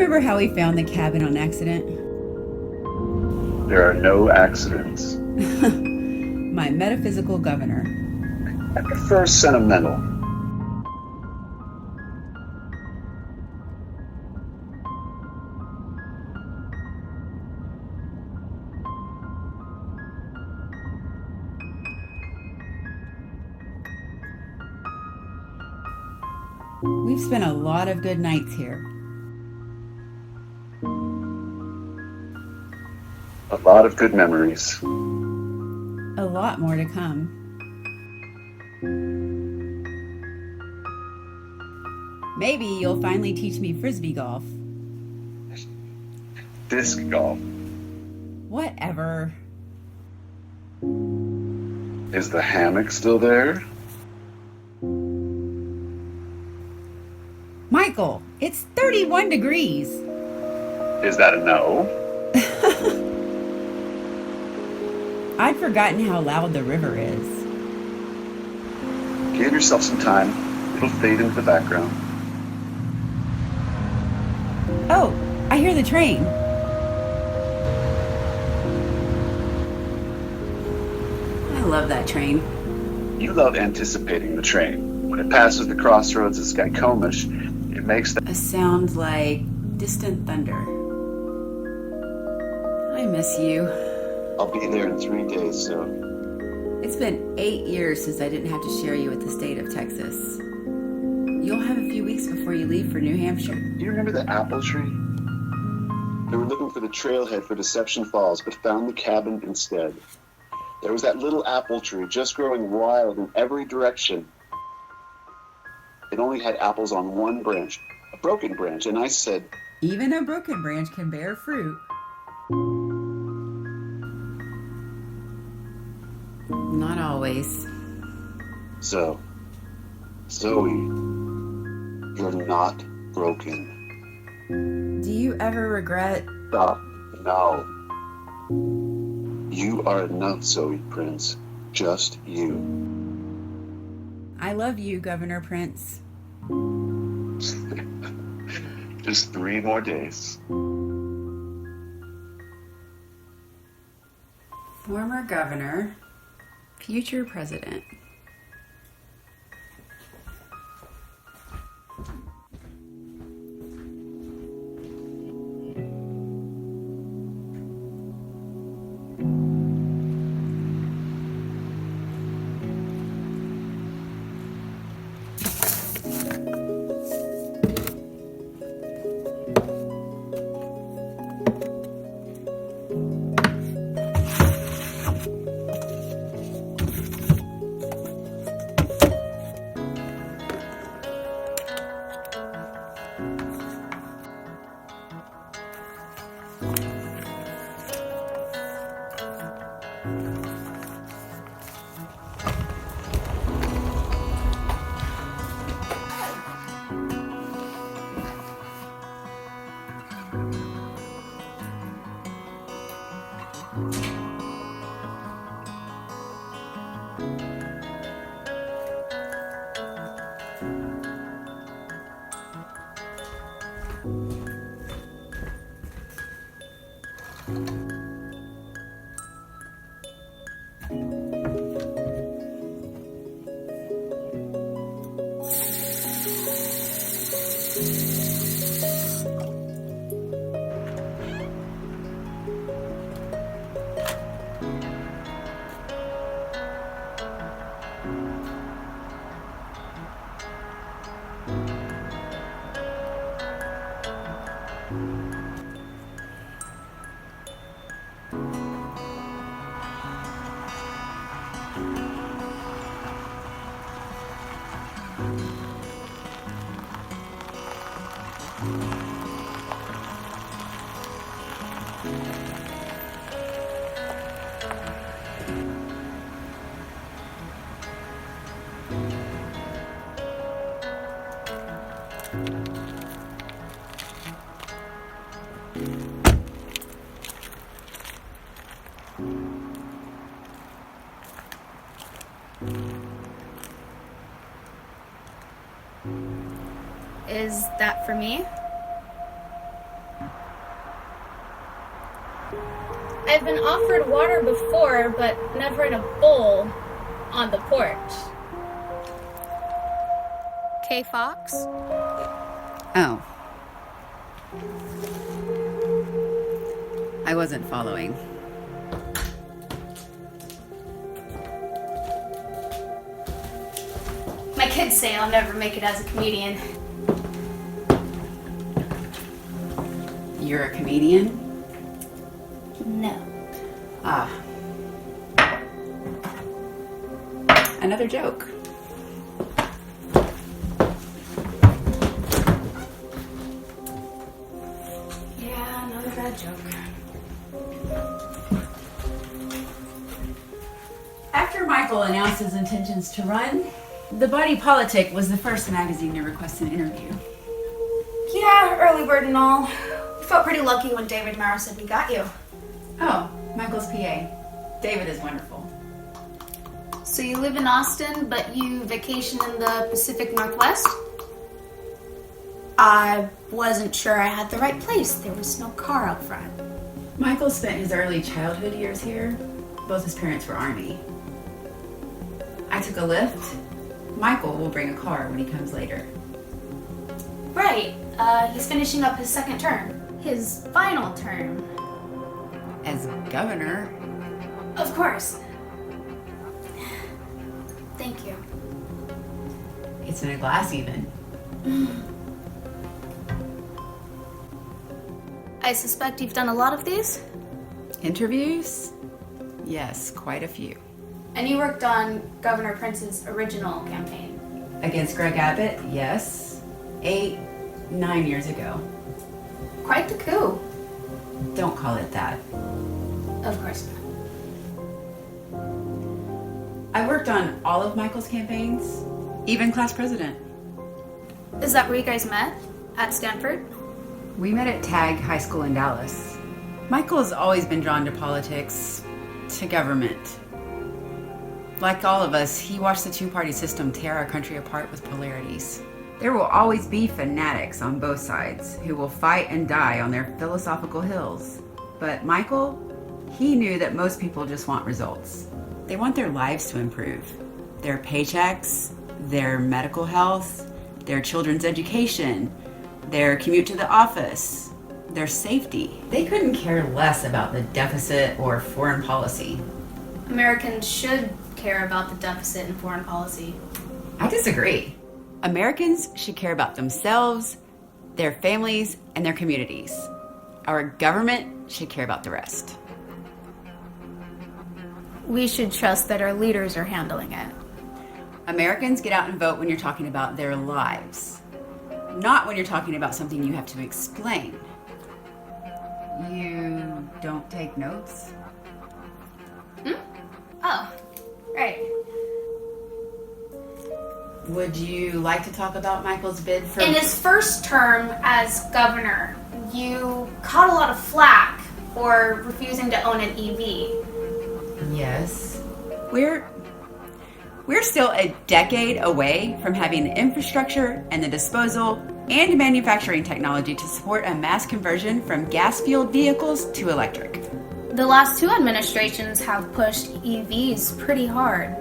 remember how we found the cabin on accident? There are no accidents. My metaphysical governor. I prefer sentimental. We've spent a lot of good nights here. A lot of good memories. A lot more to come. Maybe you'll finally teach me frisbee golf. Disc golf. Whatever. Is the hammock still there? Michael, it's 31 degrees. Is that a no? I'd forgotten how loud the river is. Give yourself some time. It'll fade into the background. Oh, I hear the train. I love that train. You love anticipating the train. When it passes the crossroads of Skycomish, it makes A sound like distant thunder. I miss you. I'll be there in 3 days, so It's been 8 years since I didn't have to share you with the state of Texas. You'll have a few weeks before you leave for New Hampshire. Do you remember the apple tree? They were looking for the trailhead for Deception Falls, but found the cabin instead. There was that little apple tree just growing wild in every direction. It only had apples on one branch, a broken branch, and I said, Even a broken branch can bear fruit. Not always. Zoe, you're not broken. Do you ever regret? Stop now. You are enough, Zoe Prince. Just you. I love you, Governor Prince. Just 3 more days. Former governor, future president. Is that for me? I've been offered water before, but never in a bowl on the porch. Kaye Fox? Oh. I wasn't following. My kids say I'll never make it as a comedian. You're a comedian? No. Ah. Another joke. Yeah, another bad joke. After Michael announced his intentions to run, The Body Politic was the first magazine to request an interview. Yeah, early bird and all. We felt pretty lucky when David Morrow said we got you. Oh, Michael's PA. David is wonderful. So you live in Austin, but you vacation in the Pacific Northwest? I wasn't sure I had the right place. There was no car out front. Michael spent his early childhood years here. Both his parents were Army. I took a lift. Michael will bring a car when he comes later. Right. He's finishing up his second term. His final term. As governor. Of course. Thank you. It's in a glass even. I suspect you've done a lot of these? Interviews? Yes, quite a few. And you worked on Governor Prince's original campaign? Against Greg Abbott, yes. 9 years ago. Quite the coup. Don't call it that. Of course not. I worked on all of Michael's campaigns, even class president. Is that where you guys met? At Stanford? We met at Tag High School in Dallas. Michael has always been drawn to politics, to government. Like all of us, he watched the two-party system tear our country apart with polarities. There will always be fanatics on both sides who will fight and die on their philosophical hills. But Michael, he knew that most people just want results. They want their lives to improve. Their paychecks, their medical health, their children's education, their commute to the office, their safety. They couldn't care less about the deficit or foreign policy. Americans should care about the deficit in foreign policy. I disagree. Americans should care about themselves, their families, and their communities. Our government should care about the rest. We should trust that our leaders are handling it. Americans get out and vote when you're talking about their lives, not when you're talking about something you have to explain. You don't take notes? Oh, right. Would you like to talk about Michael's bid for... In his first term as governor, you caught a lot of flack for refusing to own an EV. Yes. We're still a decade away from having the infrastructure and the disposal and manufacturing technology to support a mass conversion from gas-fueled vehicles to electric. The last two administrations have pushed EVs pretty hard.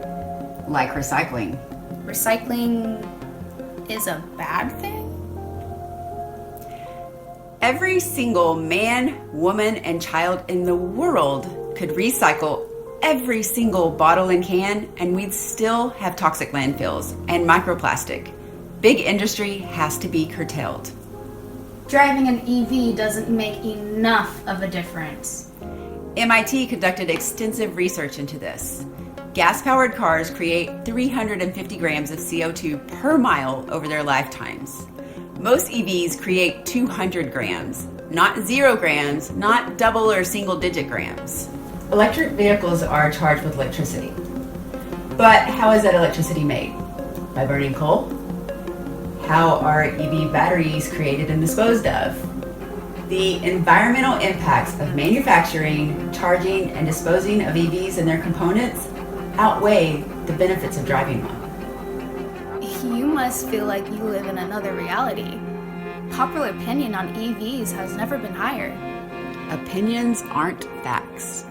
Like recycling. Recycling is a bad thing? Every single man, woman, and child in the world could recycle every single bottle and can, and we'd still have toxic landfills and microplastic. Big industry has to be curtailed. Driving an EV doesn't make enough of a difference. MIT conducted extensive research into this. Gas-powered cars create 350 grams of CO2 per mile over their lifetimes. Most EVs create 200 grams, not 0 grams, not double or single-digit grams. Electric vehicles are charged with electricity. But how is that electricity made? By burning coal? How are EV batteries created and disposed of? The environmental impacts of manufacturing, charging, and disposing of EVs and their components outweigh the benefits of driving one. You must feel like you live in another reality. Popular opinion on EVs has never been higher. Opinions aren't facts.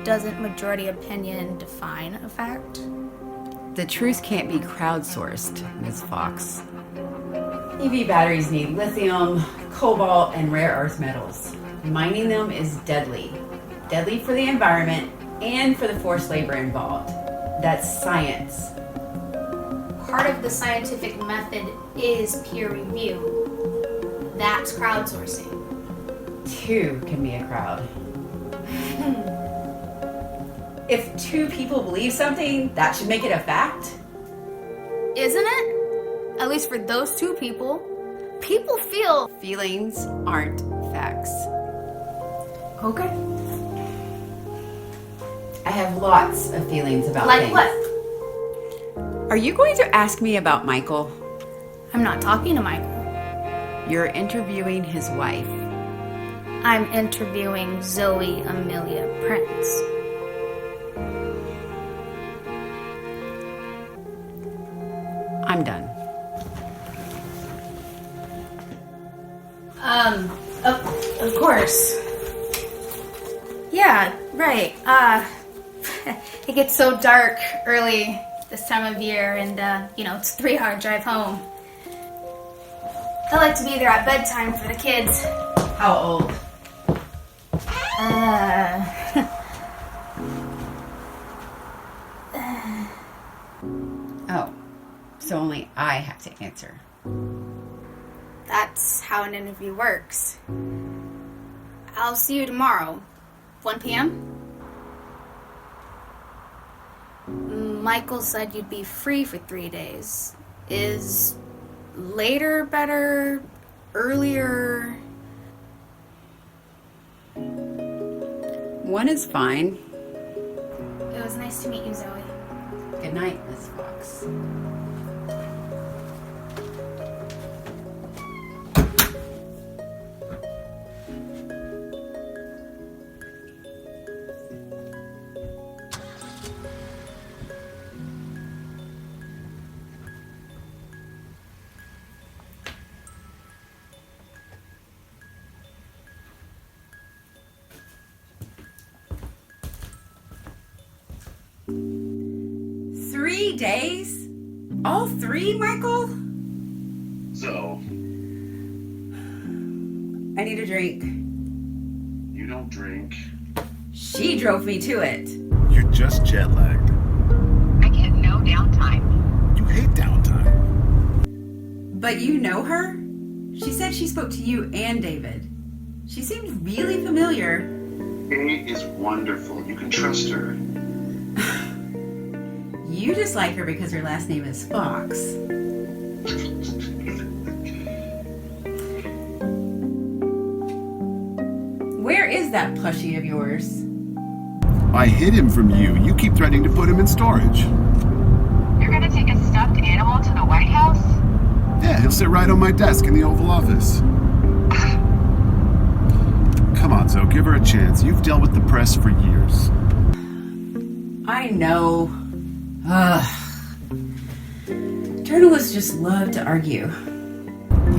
Doesn't majority opinion define a fact? The truth can't be crowdsourced, Ms. Fox. EV batteries need lithium, cobalt, and rare earth metals. Mining them is deadly. Deadly for the environment and for the forced labor involved. That's science. Part of the scientific method is peer review. That's crowdsourcing. Two can be a crowd. If two people believe something, that should make it a fact? Isn't it? At least for those two people. People feel. Feelings aren't facts. Okay. I have lots of feelings about Like things. what? Are you going to ask me about Michael? I'm not talking to Michael. You're interviewing his wife. I'm interviewing Zoe Amelia Prince. I'm done. Of course. Yeah, right. It gets so dark early this time of year, and, it's a 3-hour drive home. I like to be there at bedtime for the kids. How old? Oh, so only I have to answer. That's how an interview works. I'll see you tomorrow, 1 p.m. Michael said you'd be free for 3 days. Is later better? Earlier? 1 is fine. It was nice to meet you, Zoe. Good night, Miss Fox. Three days? All 3, Michael? So, I need a drink. you don't drink. She drove me to it. You're just jet lagged. I get no downtime. You hate downtime. But you know her? She said she spoke to you and David. She seemed really familiar. Kaye is wonderful. You can trust her. You just like her because her last name is Fox. Where is that plushie of yours? I hid him from you. You keep threatening to put him in storage. You're gonna take a stuffed animal to the White House? Yeah, he'll sit right on my desk in the Oval Office. Come on, Zoe, give her a chance. You've dealt with the press for years. I know. Ugh. Journalists just love to argue.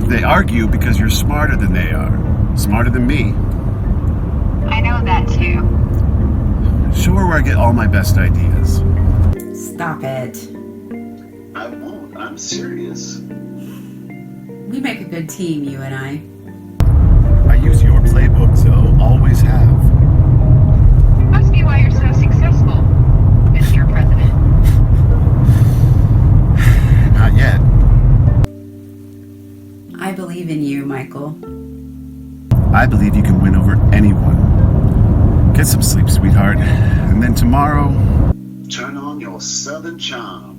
They argue because you're smarter than they are. Smarter than me. I know that too. Show her where I get all my best ideas. Stop it. I won't. I'm serious. We make a good team, you and I. I use your playbook, Zoe. Always have. Must be why you're so successful, Mr. President. Not yet. I believe in you, Michael. I believe you can win over anyone. Get some sleep, sweetheart. And then tomorrow... Turn on your southern charm.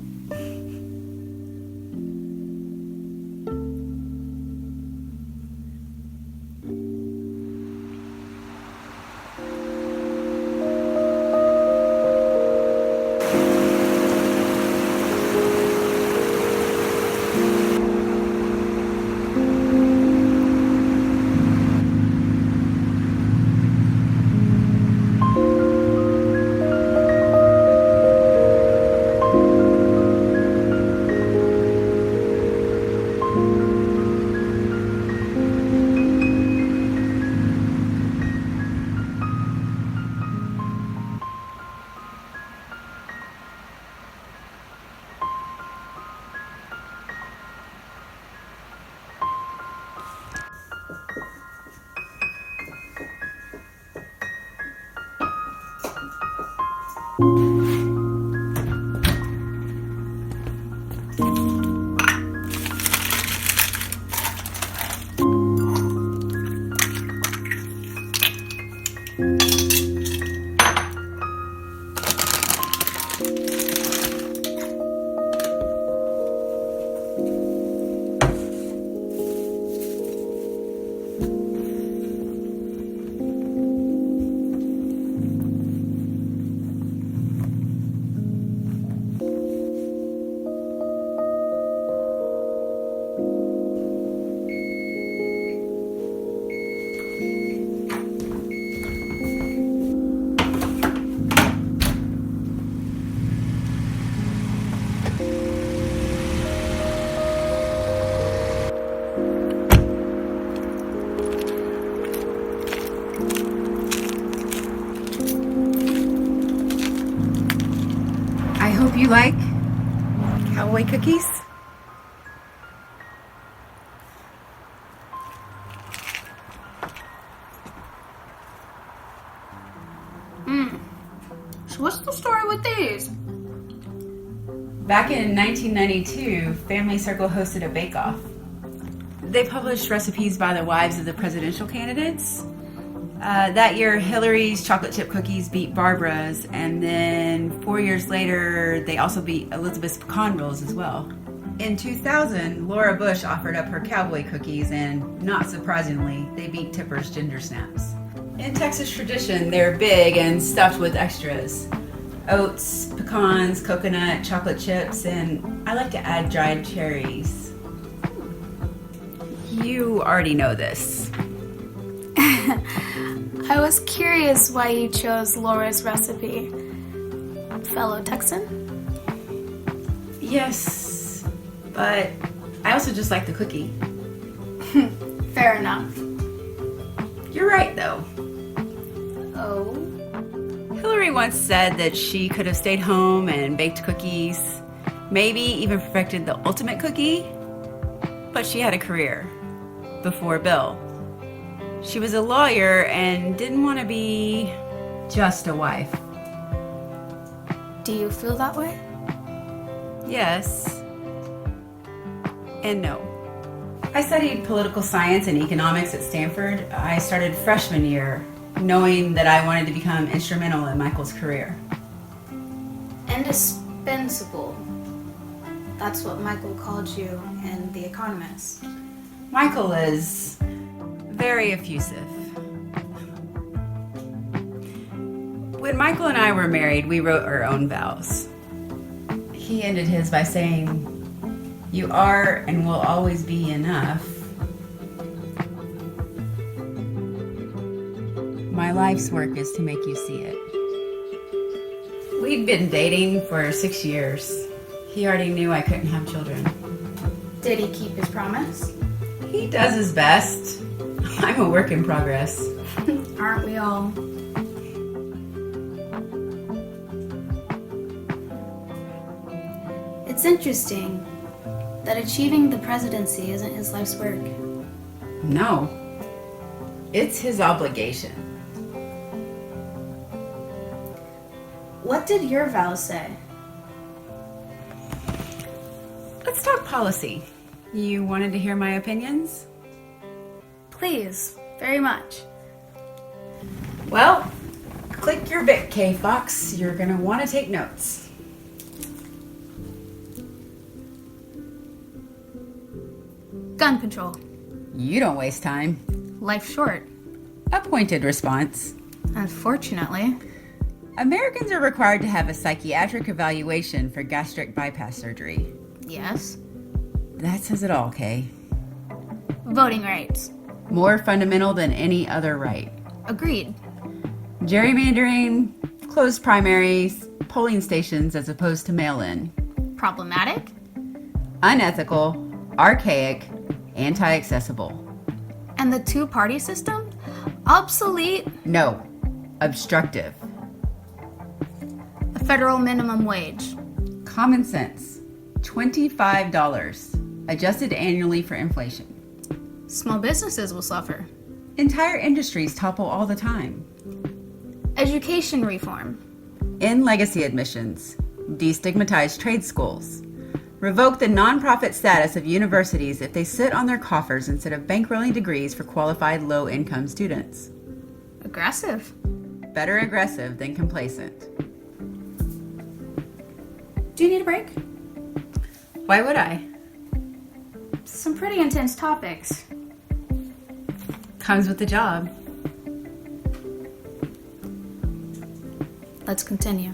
I hope you like cowboy cookies. So what's the story with these? Back in 1992, Family Circle hosted a bake-off. They published recipes by the wives of the presidential candidates. That year, Hillary's chocolate chip cookies beat Barbara's, and then 4 years later, they also beat Elizabeth's pecan rolls as well. In 2000, Laura Bush offered up her cowboy cookies, and not surprisingly, they beat Tipper's ginger snaps. In Texas tradition, they're big and stuffed with extras. Oats, pecans, coconut, chocolate chips, and I like to add dried cherries. You already know this. I was curious why you chose Laura's recipe. Fellow Texan? Yes, but I also just like the cookie. Fair enough. You're right, though. Oh? Hillary once said that she could have stayed home and baked cookies, maybe even perfected the ultimate cookie, but she had a career before Bill. She was a lawyer and didn't want to be just a wife. Do you feel that way? Yes and no. I studied political science and economics at Stanford. I started freshman year, knowing that I wanted to become instrumental in Michael's career. Indispensable. That's what Michael called you in The Economist. Michael is very effusive. When Michael and I were married, we wrote our own vows. He ended his by saying, "You are and will always be enough. My life's work is to make you see it." We'd been dating for 6 years. He already knew I couldn't have children. Did he keep his promise? He does his best. I'm a work in progress. Aren't we all? It's interesting that achieving the presidency isn't his life's work. No, it's his obligation. What did your vows say? Let's talk policy. You wanted to hear my opinions? Please, very much. Well, click your bit, Kaye Fox. You're going to want to take notes. Gun control. You don't waste time. Life short. A pointed response. Unfortunately. Americans are required to have a psychiatric evaluation for gastric bypass surgery. Yes. That says it all, Kaye. Voting rights. More fundamental than any other right. Agreed. Gerrymandering, closed primaries, polling stations as opposed to mail-in. Problematic. Unethical, archaic, anti-accessible. And the two-party system? Obsolete. No, obstructive. A federal minimum wage. Common sense, $25, adjusted annually for inflation. Small businesses will suffer. Entire industries topple all the time. Education reform. End legacy admissions. Destigmatize trade schools. Revoke the nonprofit status of universities if they sit on their coffers instead of bankrolling degrees for qualified low-income students. Aggressive. Better aggressive than complacent. Do you need a break? Why would I? Some pretty intense topics. Comes with the job. Let's continue.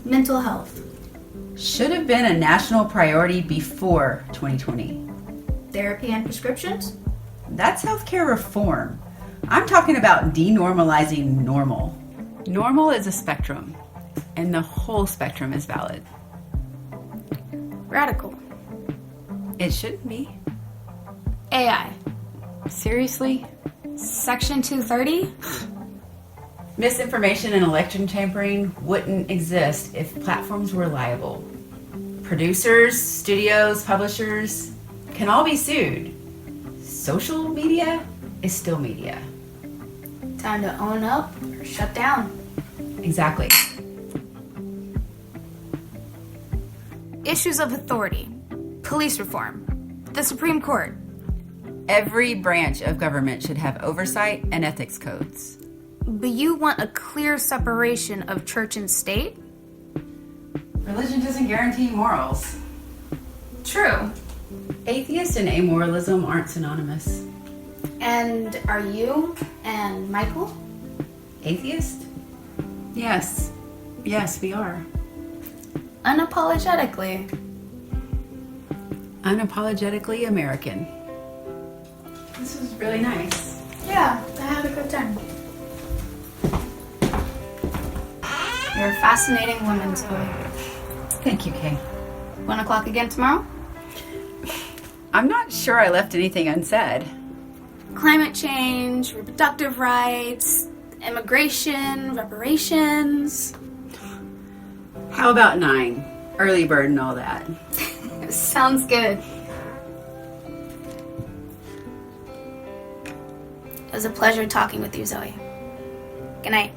Mental health. Should have been a national priority before 2020. Therapy and prescriptions? That's healthcare reform. I'm talking about denormalizing normal. Normal is a spectrum, and the whole spectrum is valid. Radical. It shouldn't be. AI. Seriously? Section 230? Misinformation and election tampering wouldn't exist if platforms were liable. Producers, studios, publishers can all be sued. Social media is still media. Time to own up or shut down. Exactly. Issues of authority. Police reform. The Supreme Court. Every branch of government should have oversight and ethics codes. But you want a clear separation of church and state? Religion doesn't guarantee morals. True. Atheist and amoralism aren't synonymous. And are you and Michael? Atheist? Yes. Yes, we are. Unapologetically. Unapologetically American. This was really nice. Yeah, I had a good time. You're a fascinating woman, Zoe. Thank you, Kaye. 1 o'clock again tomorrow? I'm not sure I left anything unsaid. Climate change, reproductive rights, immigration, reparations. How about 9? Early bird and all that. Sounds good. It was a pleasure talking with you, Zoe. Good night.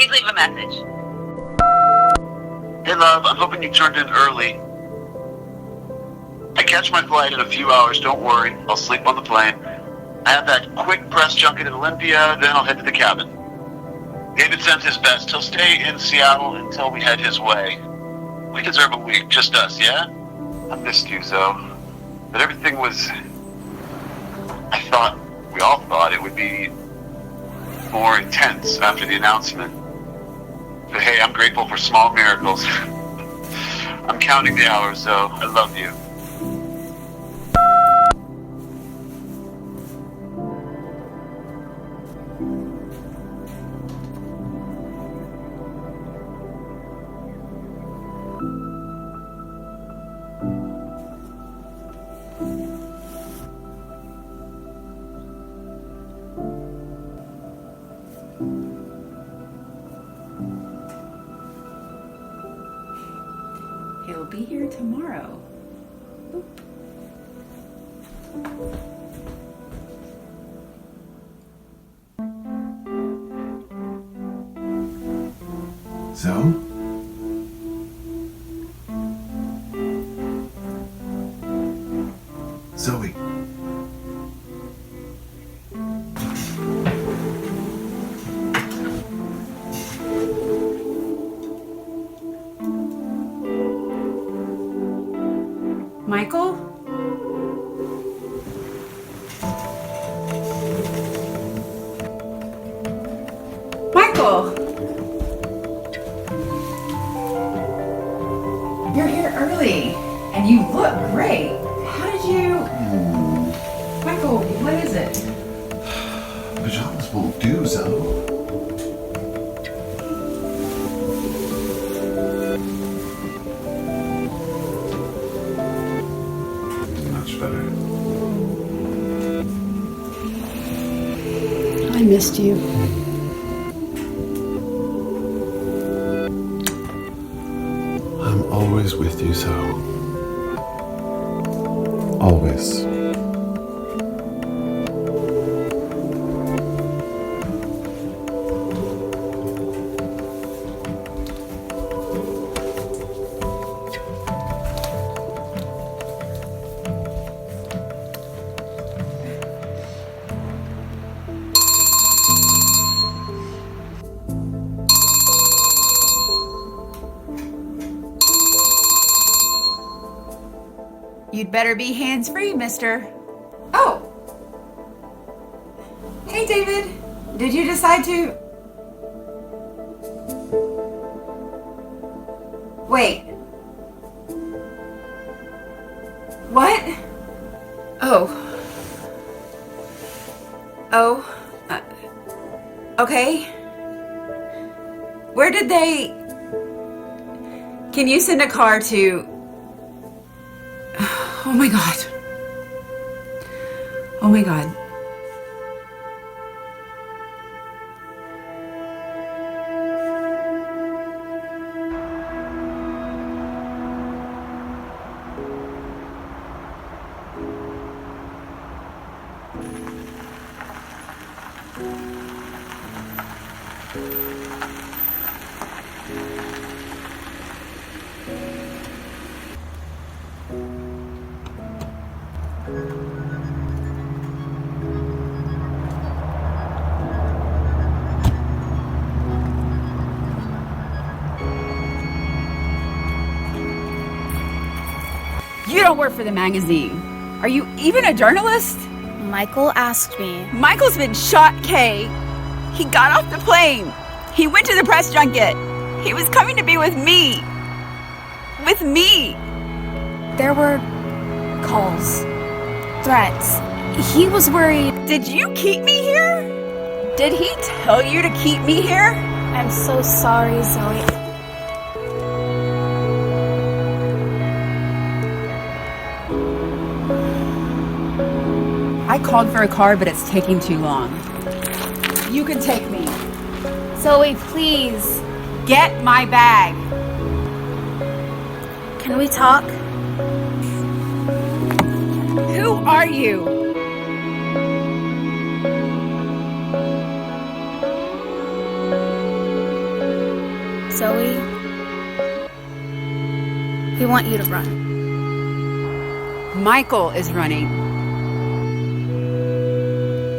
Please leave a message. Hey, love, I'm hoping you turned in early. I catch my flight in a few hours, don't worry. I'll sleep on the plane. I have that quick press junket at Olympia, then I'll head to the cabin. David sends his best. He'll stay in Seattle until we head his way. We deserve a week, just us, yeah? I missed you, Zoe. But everything was... we all thought it would be more intense after the announcement. But hey, I'm grateful for small miracles. I'm counting the hours, Zoe. I love you. He'll be here tomorrow. Zoe? Zoe. Michael? Michael! You're here early, and you look great. How did you... Michael, what is it? Pajamas won't do, Zoe. Much better. I missed you. I'm always with you, Zoe. Always. You'd better be hands-free, mister. Oh! Hey, David. Did you decide to... Wait. What? Oh. Okay. Where did they... Can you send a car to... Oh my God. Oh my God. You don't work for the magazine. Are you even a journalist? Michael asked me. Michael's been shot, Kaye. He got off the plane. He went to the press junket. He was coming to be with me. With me. There were calls, threats. He was worried. Did you keep me here? Did he tell you to keep me here? I'm so sorry, Zoe. I called for a car, but it's taking too long. You can take me. Zoe, please. Get my bag. Can we talk? Who are you? Zoe, we want you to run. Michael is running.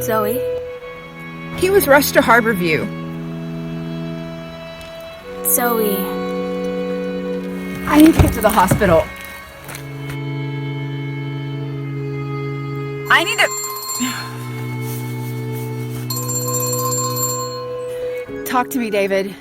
Zoe, He was rushed to Harborview. Zoe, I need to get to the hospital. I need to... Talk to me, David.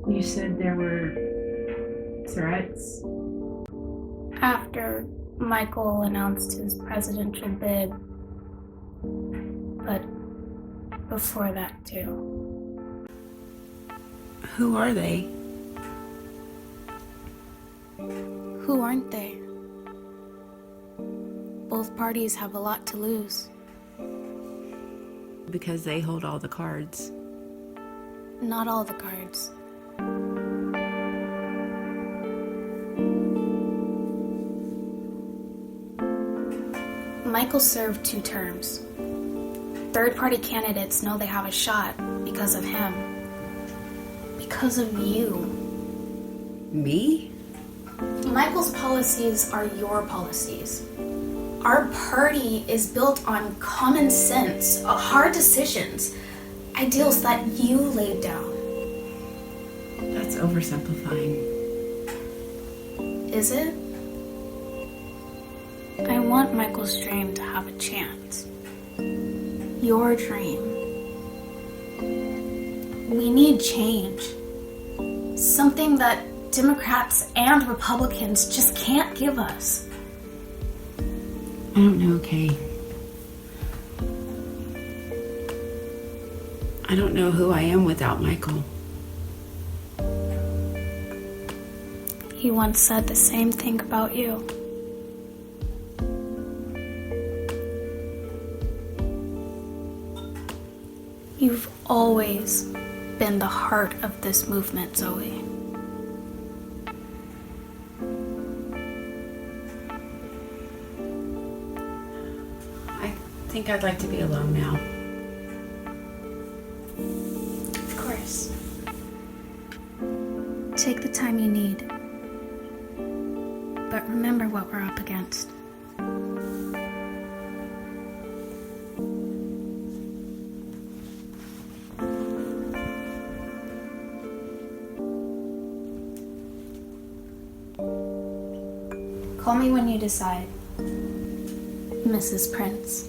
You said there were threats? after Michael announced his presidential bid, but before that too. Who are they? Who aren't they? Both parties have a lot to lose. Because they hold all the cards. Not all the cards. Michael served 2 terms. Third-party candidates know they have a shot because of him. Because of you. Me? Michael's policies are your policies. Our party is built on common sense, hard decisions, ideals that you laid down. That's oversimplifying. Is it? I want Michael's dream to have a chance. Your dream. We need change. Something that Democrats and Republicans just can't give us. I don't know, Kaye. I don't know who I am without Michael. He once said the same thing about you. You've always been the heart of this movement, Zoe. I think I'd like to be alone now. Of course. Take the time you need. But remember what we're up against. Call me when you decide, Mrs. Prince.